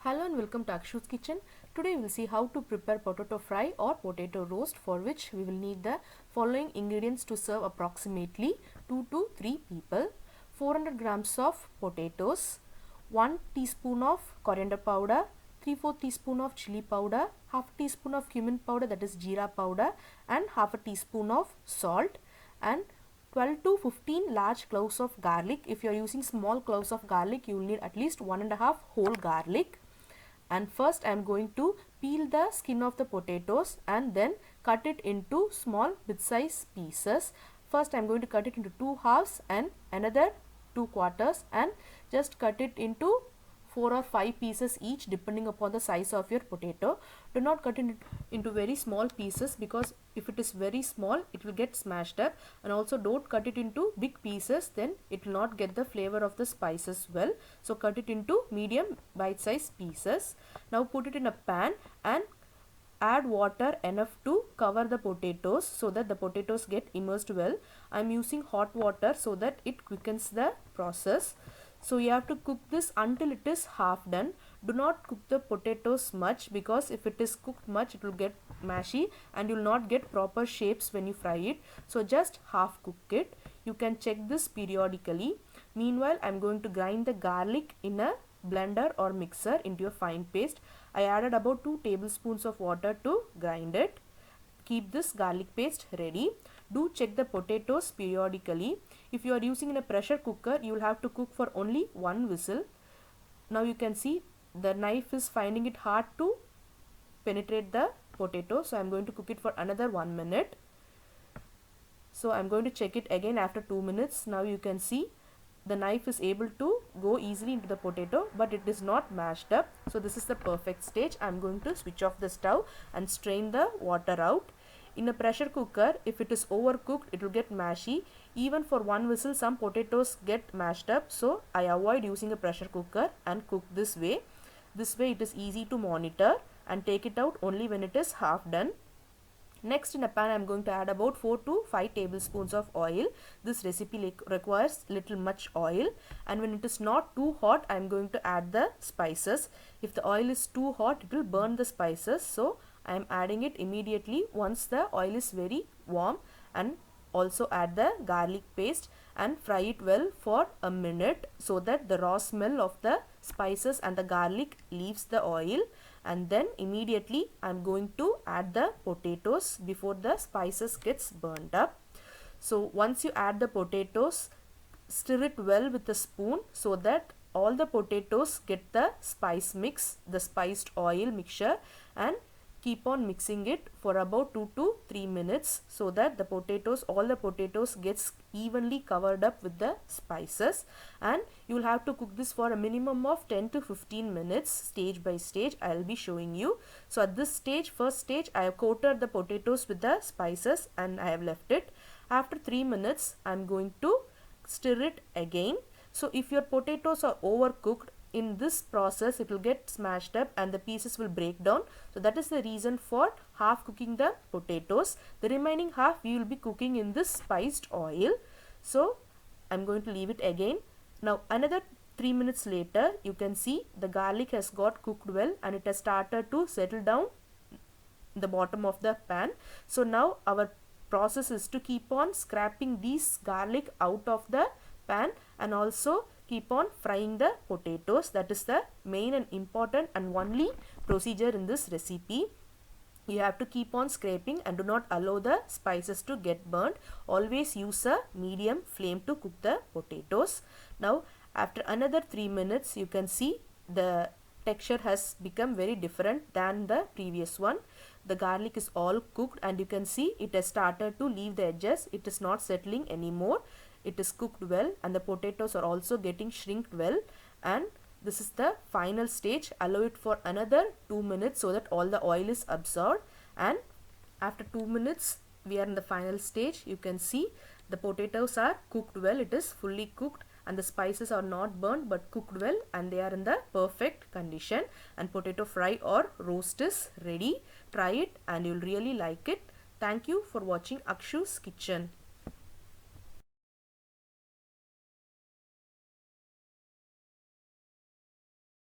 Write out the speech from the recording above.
Hello and welcome to Akshu's Kitchen. Today we will see how to prepare potato fry or potato roast, for which we will need the following ingredients to serve approximately 2 to 3 people. 400 grams of potatoes, 1 teaspoon of coriander powder, 3/4 teaspoon of chili powder, half a teaspoon of cumin powder, that is jeera powder, and half a teaspoon of salt, and 12 to 15 large cloves of garlic. If you are using small cloves of garlic, you will need at least 1.5 whole garlic. And first I am going to peel the skin of the potatoes and then cut it into small bit size pieces. First I am going to cut it into 2 halves and another 2 quarters, and just cut it into 4 or 5 pieces each depending upon the size of your potato. Do not cut it into very small pieces, because if it is very small it will get smashed up, and also don't cut it into big pieces, then it will not get the flavor of the spices well. So cut it into medium bite size pieces. Now put it in a pan and add water enough to cover the potatoes so that the potatoes get immersed well. I am using hot water so that it quickens the process. So you have to cook this until it is half done. Do not cook the potatoes much, because if it is cooked much it will get mashy and you will not get proper shapes when you fry it. So just half cook it. You can check this periodically. Meanwhile I am going to grind the garlic in a blender or mixer into a fine paste. I added about 2 tablespoons of water to grind it. Keep this garlic paste ready. Do check the potatoes periodically. If you are using in a pressure cooker, you will have to cook for only 1 whistle. Now you can see the knife is finding it hard to penetrate the potato, so I am going to cook it for another 1 minute. So I am going to check it again after 2 minutes. Now you can see the knife is able to go easily into the potato, but it is not mashed up. So this is the perfect stage. I am going to switch off the stove and strain the water out. In a pressure cooker, if it is overcooked, it will get mashy. Even for 1 whistle, some potatoes get mashed up. So I avoid using a pressure cooker and cook this way. This way it is easy to monitor and take it out only when it is half done. Next, in a pan I am going to add about 4 to 5 tablespoons of oil. This recipe requires little much oil, and when it is not too hot I am going to add the spices. If the oil is too hot it will burn the spices, so I am adding it immediately once the oil is very warm. And also add the garlic paste and fry it well for a minute so that the raw smell of the spices and the garlic leaves the oil. And then immediately I am going to add the potatoes before the spices gets burnt up. So once you add the potatoes, stir it well with a spoon so that all the potatoes get the spice mix, the spiced oil mixture, and keep on mixing it for about 2 to 3 minutes so that the potatoes, all the potatoes gets evenly covered up with the spices. And you will have to cook this for a minimum of 10 to 15 minutes, stage by stage I will be showing you. So at this stage, first stage, I have coated the potatoes with the spices and I have left it. After 3 minutes I am going to stir it again. So if your potatoes are overcooked, in this process it will get smashed up and the pieces will break down. So that is the reason for half cooking the potatoes. The remaining half we will be cooking in this spiced oil. So I am going to leave it again. Now another 3 minutes later, you can see the garlic has got cooked well and it has started to settle down the bottom of the pan. So now our process is to keep on scraping these garlic out of the pan and also keep on frying the potatoes. That is the main and important and only procedure in this recipe. You have to keep on scraping and do not allow the spices to get burnt. Always use a medium flame to cook the potatoes. Now after another 3 minutes, you can see the texture has become very different than the previous one. The garlic is all cooked and you can see it has started to leave the edges. It is not settling anymore. It is cooked well and the potatoes are also getting shrinked well, and this is the final stage. Allow it for another 2 minutes so that all the oil is absorbed, and after 2 minutes we are in the final stage. You can see the potatoes are cooked well. It is fully cooked and the spices are not burnt but cooked well and they are in the perfect condition, and potato fry or roast is ready. Try it and you will really like it. Thank you for watching Akshu's Kitchen.